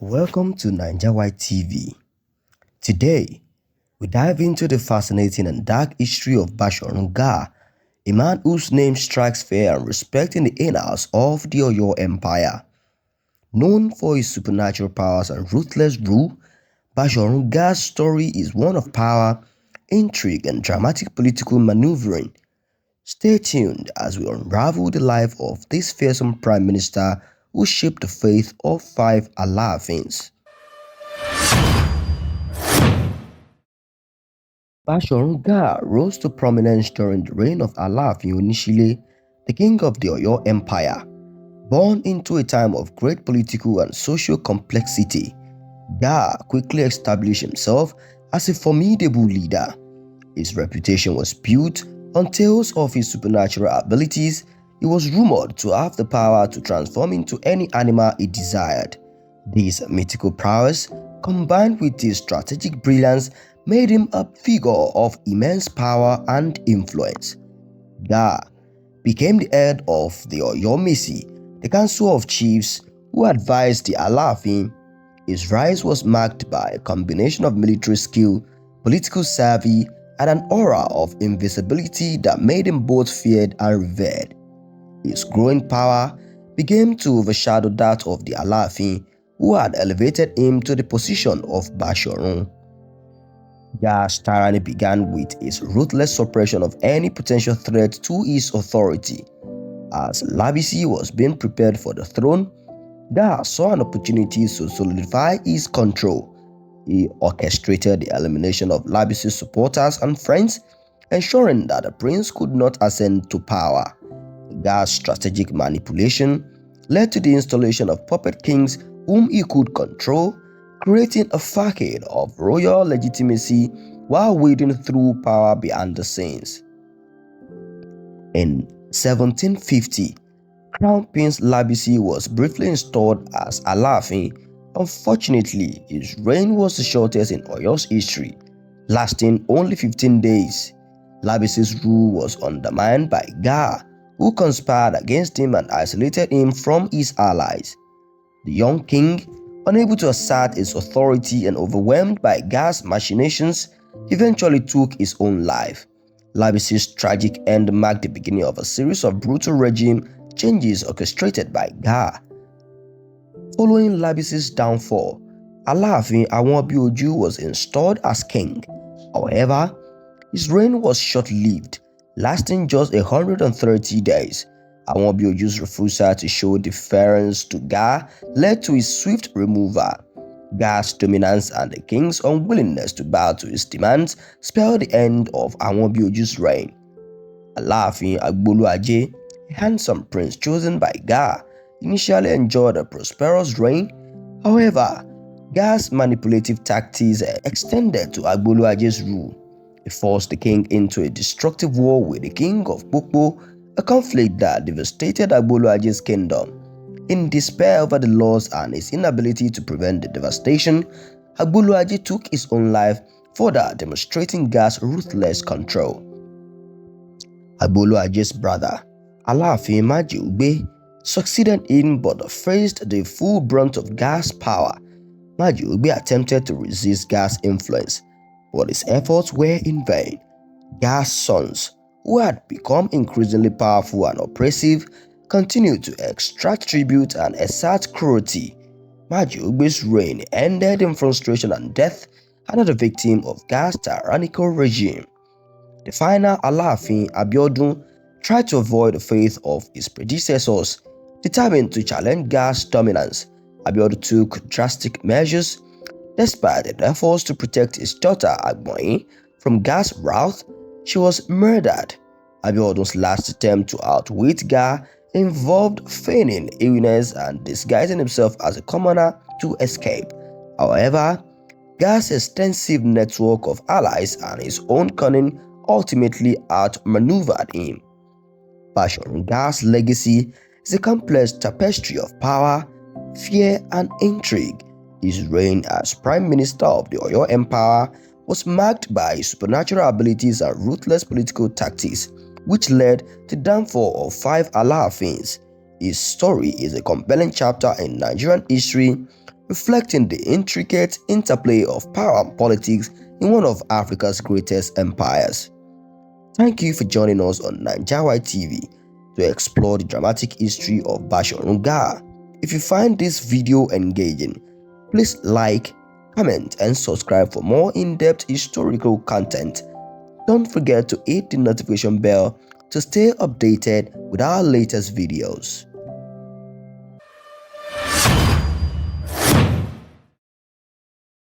Welcome to NaijaWide TV. Today, we dive into the fascinating and dark history of Bashorun Gaa, a man whose name strikes fear and respect in the annals of the Oyo Empire. Known for his supernatural powers and ruthless rule, Bashorun Gaa's story is one of power, intrigue, and dramatic political maneuvering. Stay tuned as we unravel the life of this fearsome prime minister who shaped the fate of 5 Alaafins. Bashorun Gaa rose to prominence during the reign of Alaafin Onishile, the king of the Oyo Empire. Born into a time of great political and social complexity, Gaa quickly established himself as a formidable leader. His reputation was built on tales of his supernatural abilities. He was rumored to have the power to transform into any animal he desired. This mythical prowess, combined with his strategic brilliance, made him a figure of immense power and influence. Gaa became the head of the Oyo Misi, the council of chiefs who advised the Alaafin. His rise was marked by a combination of military skill, political savvy, and an aura of invisibility that made him both feared and revered. His growing power began to overshadow that of the Alaafin, who had elevated him to the position of Bashorun. Gaa's tyranny began with his ruthless suppression of any potential threat to his authority. As Labisi was being prepared for the throne, Gaa saw an opportunity to solidify his control. He orchestrated the elimination of Labisi's supporters and friends, ensuring that the prince could not ascend to power. Gaa's strategic manipulation led to the installation of puppet kings whom he could control, creating a facade of royal legitimacy while wading through power behind the scenes. In 1750, Crown Prince Labisi was briefly installed as Alaafin. Unfortunately, his reign was the shortest in Oyo's history, lasting only 15 days. Labisi's rule was undermined by Gaa, who conspired against him and isolated him from his allies. The young king, unable to assert his authority and overwhelmed by Gaa's machinations, eventually took his own life. Labisi's tragic end marked the beginning of a series of brutal regime changes orchestrated by Gaa. Following Labisi's downfall, Alaafin of Oyo was installed as king. However, his reign was short-lived, lasting just 130 days. of Oyo's refusal to show deference to Gaa led to his swift removal. Gaa's dominance and the king's unwillingness to bow to his demands spelled the end of Oyo's reign. Alaafin Agboluaje, a handsome prince chosen by Gaa, initially enjoyed a prosperous reign. However, Gaa's manipulative tactics extended to Agboluaje's rule. He forced the king into a destructive war with the king of Popo, a conflict that devastated Agboluaje's kingdom. In despair over the loss and his inability to prevent the devastation, Agboluaje took his own life, further demonstrating Gaa's ruthless control. Agboluaje's brother, Alaafin Majiugbe, succeeded him but faced the full brunt of Gaa's power. Majiugbe attempted to resist Gaa's influence, but his efforts were in vain. Gaa's sons, who had become increasingly powerful and oppressive, continued to extract tribute and exert cruelty. Majiugbe's reign ended in frustration and death, another victim of Gaa's tyrannical regime. The final Alaafin Abiodun tried to avoid the fate of his predecessors. Determined to challenge Gaa's dominance, Abiodun took drastic measures. Despite the efforts to protect his daughter Agboyin from Gaa's wrath, she was murdered. Abiodun's last attempt to outwit Gaa involved feigning illness and disguising himself as a commoner to escape. However, Gaa's extensive network of allies and his own cunning ultimately outmaneuvered him. Bashorun Gaa's legacy is a complex tapestry of power, fear, and intrigue. His reign as Prime Minister of the Oyo Empire was marked by his supernatural abilities and ruthless political tactics, which led to the downfall of 5 Alaafins. His story is a compelling chapter in Nigerian history, reflecting the intricate interplay of power and politics in one of Africa's greatest empires. Thank you for joining us on NaijaWide TV to explore the dramatic history of Bashorun Gaa. If you find this video engaging, please like, comment and subscribe for more in-depth historical content. Don't forget to hit the notification bell to stay updated with our latest videos.